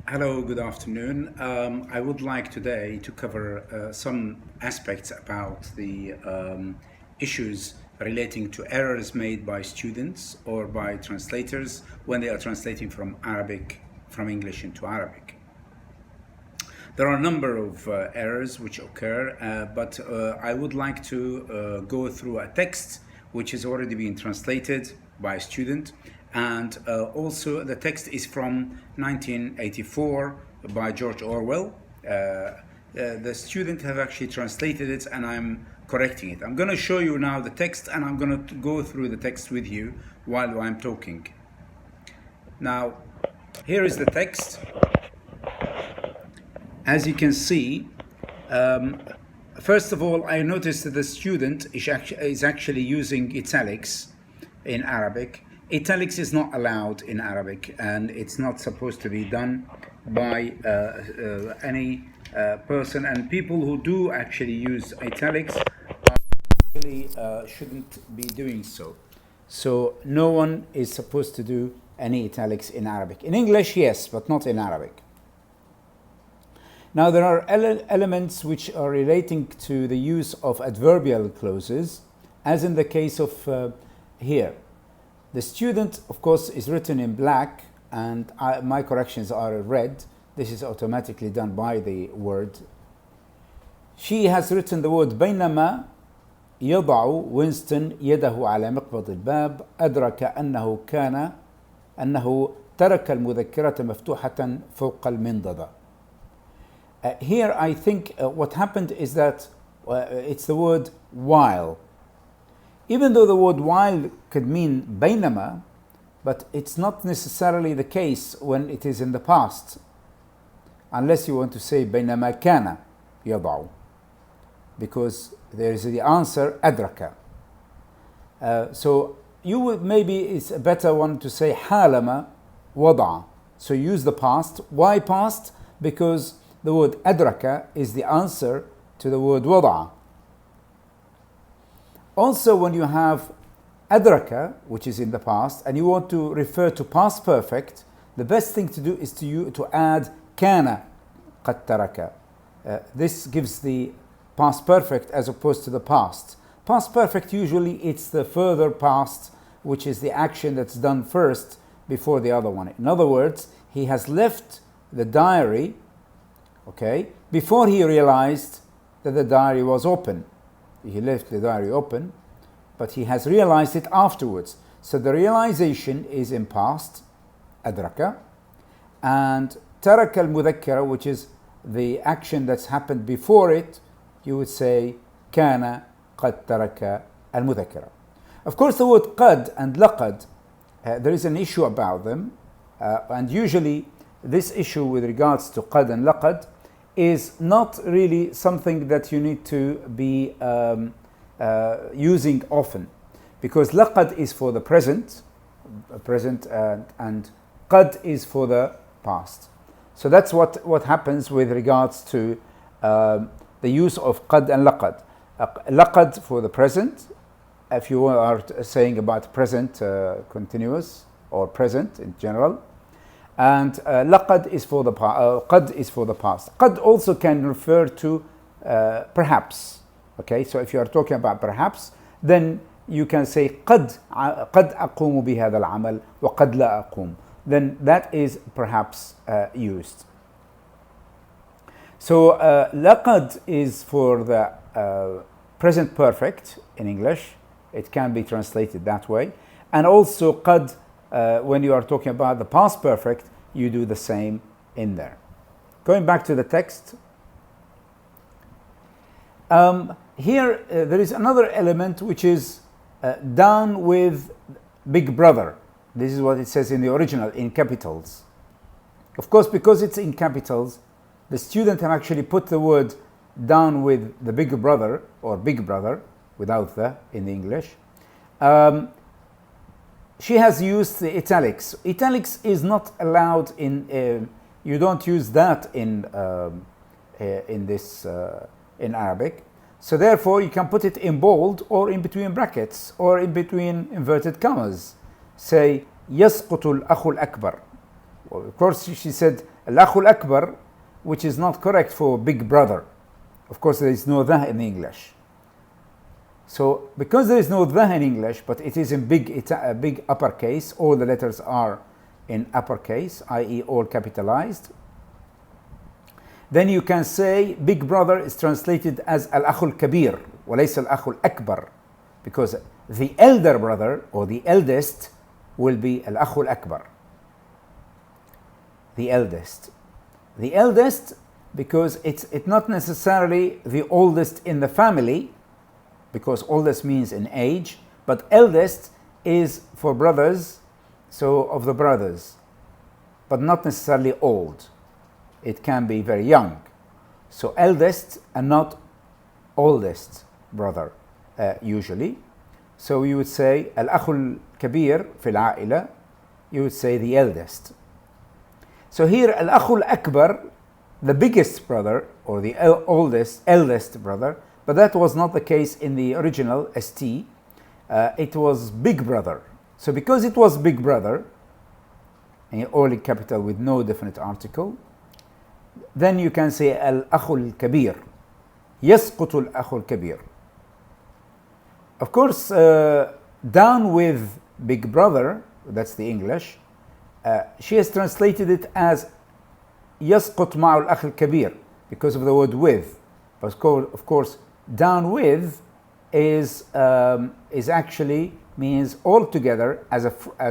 Hello, good afternoon. I would like today to cover some aspects about the issues relating to errors made by students or by translators when they are translating from English into Arabic. There are a number of errors which occur, but I would like to go through a text which has already been translated by a student, and also the text is from 1984 by George Orwell. The student have actually translated it, and I'm correcting it. I'm going to show you now the text, and I'm going to go through the text with you while I'm talking. Now, here is the text. As you can see, first of all, I noticed that the student is actually using italics in Arabic. Italics is not allowed in Arabic, and it's not supposed to be done by any person. And people who do actually use italics really shouldn't be doing so. So no one is supposed to do any italics in Arabic. In English, yes, but not in Arabic. Now, there are elements which are relating to the use of adverbial clauses, as in the case of here. The student, of course, is written in black, and my corrections are in red. This is automatically done by the word. She has written the word بينما يضع وينستون يده على مقبض الباب أدرك أنه ترك المذكرة مفتوحة فوق المنضدة. Here I think what happened is that it's the word while. Even though the word while could mean بينما, but it's not necessarily the case when it is in the past, unless you want to say بينما كان يضع, because there is the answer أدرك. So you would, maybe it's a better one to say حالما وضع. So use the past. Why past? Because the word أدرك is the answer to the word وضع. Also, when you have أدرك, which is in the past, and you want to refer to past perfect, the best thing to do is to add كان قد ترك. This gives the past perfect as opposed to the past. Past perfect, usually it's the further past, which is the action that's done first before the other one. In other words, he has left the diary, okay, before he realized that the diary was open. He left the diary open, but he has realized it afterwards. So the realization is in past, أدرك, and ترك المذكرة, which is the action that's happened before it, you would say كان قد ترك المذكرة. Of course, the word قد and لقد, there is an issue about them, and usually this issue with regards to قد and لقد is not really something that you need to be using often, because لقد is for the present, and قد is for the past. So that's what happens with regards to the use of قد and لقد. لقد for the present, if you are saying about present continuous or present in general. And لقد is for the قد is for the past. قد also can refer to perhaps. Okay, so if you are talking about perhaps, then you can say قد أقوم بهذا العمل وقد لا أقوم. Then that is perhaps used. So لقد is for the present perfect in English. It can be translated that way. And also قد, when you are talking about the past perfect, you do the same in there. Going back to the text. Here there is another element which is down with Big Brother. This is what it says in the original, in capitals. Of course, because it's in capitals, the student can actually put the word down with the Big Brother, or Big Brother, without the in the English. She has used the italics. Italics is not allowed in. You don't use that in Arabic. So therefore, you can put it in bold or in between brackets or in between inverted commas. Say يسقط الأخ الأكبر. Well, of course, she said الأخ الأكبر, which is not correct for big brother. Of course, there is no the in English. So, because there is no the in English, but it is in big uppercase, all the letters are in uppercase, i.e. all capitalized, then you can say big brother is translated as al-akh al-kabir, وليس الأخ الأكبر, because the elder brother or the eldest will be al-akh al-akbar. The eldest. The eldest, because it's not necessarily the oldest in the family, because oldest means in age, but eldest is for brothers, so of the brothers, but not necessarily old. It can be very young. So eldest and not oldest brother usually. So you would say al-akh al-kabir في العائلة, you would say the eldest. So here al-akh al-akbar, the biggest brother or the eldest brother, but that was not the case in the original ST. It was big brother. So because it was big brother, and all in capital with no definite article, then you can say al-akh al-kabir. يسقط الأخ الكبير. Of course, down with big brother, that's the English, she has translated it as يسقط مع الأخ الكبير because of the word with. But of course, down with is actually means all together as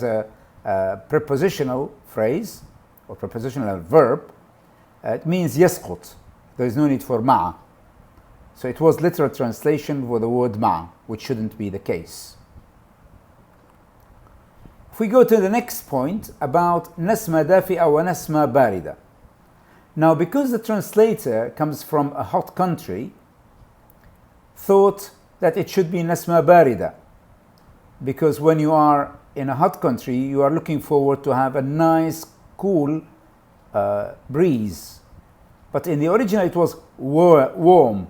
a prepositional phrase or prepositional verb. It means يسقط. There is no need for مع. So it was literal translation for the word مع, which shouldn't be the case. If we go to the next point about نسمة دافئة ونسمة باردة. Now, because the translator comes from a hot country, thought that it should be نسمة باردة, because when you are in a hot country, you are looking forward to have a nice, cool breeze. But in the original, it was warm.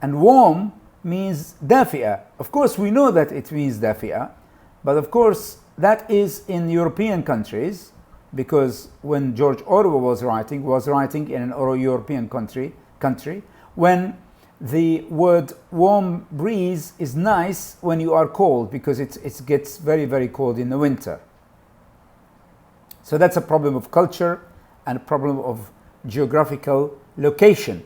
And warm means دافئة. Of course, we know that it means دافئة, but of course, that is in European countries, because when George Orwell was writing in an Euro-European country, when the word warm breeze is nice when you are cold, because it gets very, very cold in the winter. So that's a problem of culture and a problem of geographical location.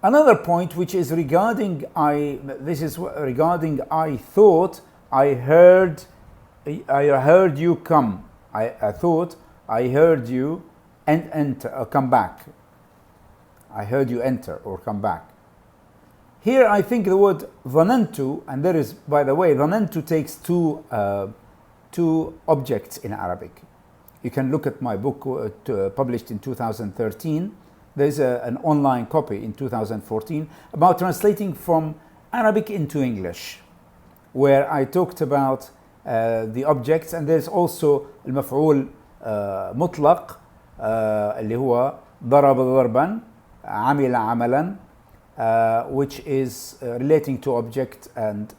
Another point which is regarding I thought I heard you come. I thought I heard you and enter or come back. I heard you enter or come back. Here I think the word ظننت, and there is, by the way, ظننت takes two objects in Arabic. You can look at my book published in 2013. There's an online copy in 2014 about translating from Arabic into English, where I talked about the objects, and there's also المفعول مطلق اللي هو ضرب ضربا عمل عملا, which is relating to object, and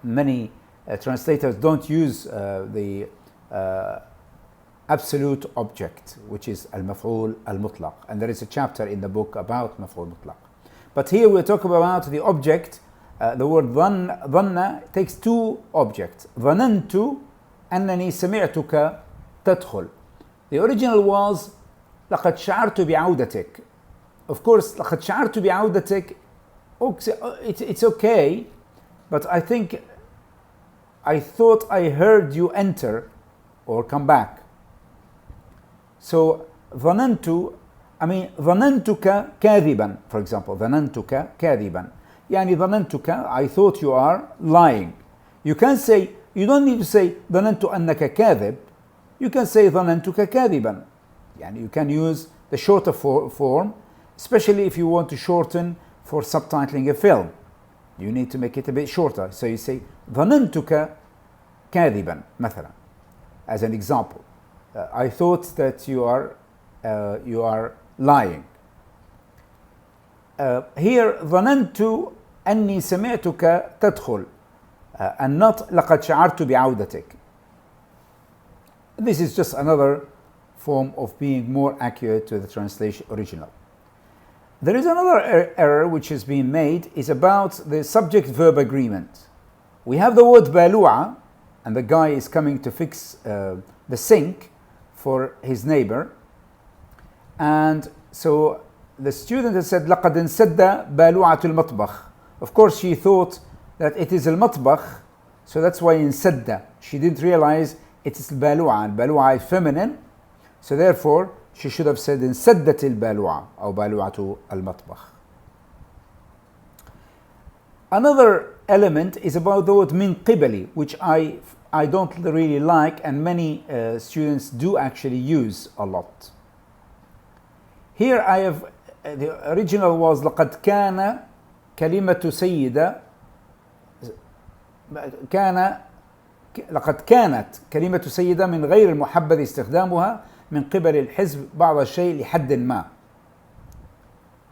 many translators don't use the absolute object, which is المفعول المطلق, and there is a chapter in the book about مفعول مطلق. But here we're talking about the object. The word ظن takes two objects. ظننت أنني سمعتك تدخل. The original was لقد شعرت بعودتك. Of course, لقد شعرت بعودتك, it's okay, but I think I thought I heard you enter or come back. So ظننت, ظننتك كاذبا, for example, ظننتك كاذبا. يعني ظننتك, I thought you are lying. You can say, you don't need to say ظننت أنك كاذب. You can say ظننتك كاذبا. يعني you can use the shorter form, especially if you want to shorten for subtitling a film. You need to make it a bit shorter. So you say ظننتك كاذبا مثلا, as an example. I thought that you are lying. Here ظننت أني سمعتك تدخل, and not لقد شعرت بعودتك. This is just another form of being more accurate to the translation original. There is another error which has been made, is about the subject-verb agreement. We have the word balu'a, and the guy is coming to fix the sink for his neighbor. And so the student has said, لَقَدْ انسد بَالُوعَةُ الْمَطْبَخ. Of course, she thought that it is al-matbakh, so that's why insadda. She didn't realize it is al-balu'a, and balu'a is feminine, so therefore she should have said insaddat al-balu'a, or balu'atu al-matbakh. Another element is about the word min qibali, which I don't really like, and many students do actually use a lot. Here I have, the original was لقد كان كلمة سيدة لقد كانت كلمة سيدة من غير المحبذ استخدامها من قبل الحزب بعض الشيء لحد ما.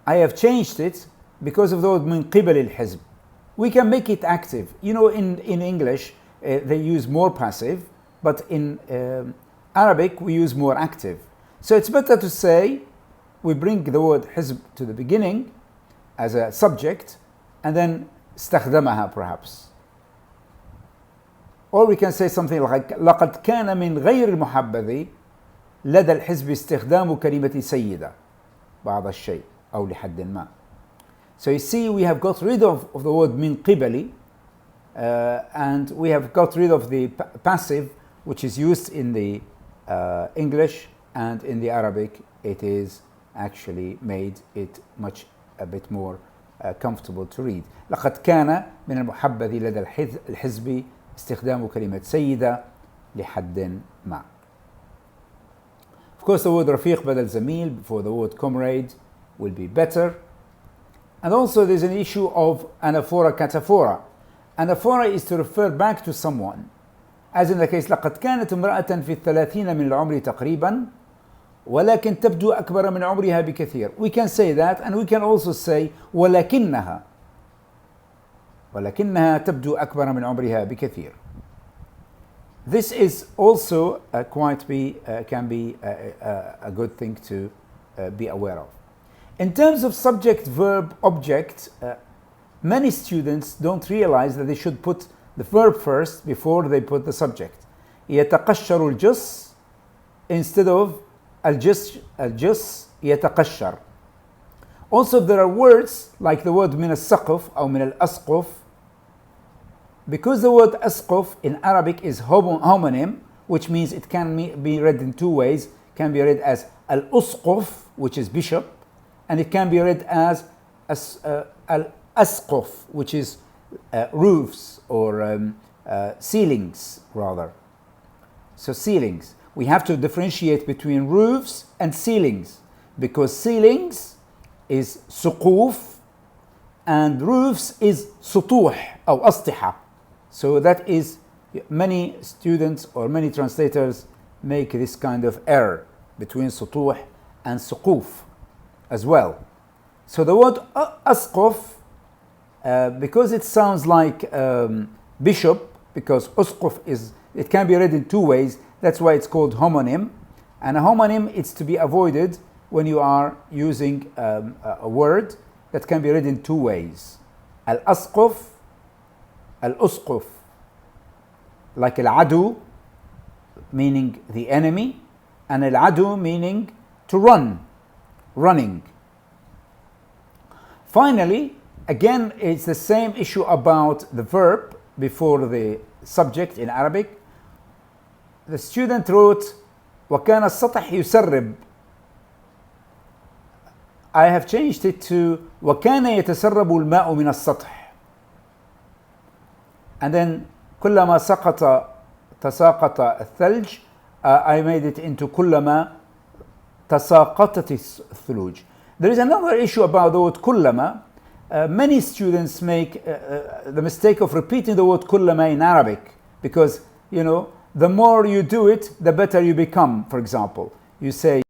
I have changed it because of the word من قبل الحزب. We can make it active. You know, in English they use more passive, but in Arabic we use more active. So it's better to say we bring the word حزب to the beginning as a subject and then استخدمها perhaps. Or we can say something like لقد كان من غير المحبذ لدى الحزب استخدام كلمة سيدة بعض الشيء أو لحد ما. So you see, we have got rid of the word من قبل and we have got rid of the passive which is used in the English, and in the Arabic it is actually made it a bit more comfortable to read. لقد كان من المحبذ لدى الحزب استخدام كلمة سيدة لحد ما. Of course, the word رفيق بدل زميل before the word comrade will be better. And also there's an issue of anaphora cataphora. Anaphora is to refer back to someone, as in the case لقد كانت امرأة في الثلاثين من العمر تقريبا ولكن تبدو أكبر من عمرها بكثير. We can say that, and we can also say ولكنها تبدو أكبر من عمرها بكثير. This is also can be a good thing to be aware of. In terms of subject, verb, object, many students don't realize that they should put the verb first before they put the subject. يتقشر الجص instead of الجص يتقشر. Also, there are words like the word من السقف أو من الأسقف. Because the word أسقف in Arabic is homonym, which means it can be read in two ways. It can be read as al-usquf, which is bishop, and it can be read as al-asquf, which is roofs or ceilings rather. So ceilings. We have to differentiate between roofs and ceilings, because ceilings is suquf and roofs is sutuh or astiha. So that is, many students or many translators make this kind of error between sutuh and suquf as well. So the word asqaf, because it sounds like bishop, because usquf it can be read in two ways. That's why it's called homonym. And a homonym is to be avoided when you are using a word that can be read in two ways. Al-asquf, al-usquf. Like al-adu, meaning the enemy, and al-adu meaning to run, running. Finally, again, it's the same issue about the verb before the subject in Arabic. The student wrote وكان السطح يسرب. I have changed it to وكان يتسرب الماء من السطح. And then كلما تساقط الثلج, I made it into كلما تساقطت الثلوج. There is another issue about the word كلما. Many students make the mistake of repeating the word كلما in Arabic, because, you know, the more you do it, the better you become. For example, you say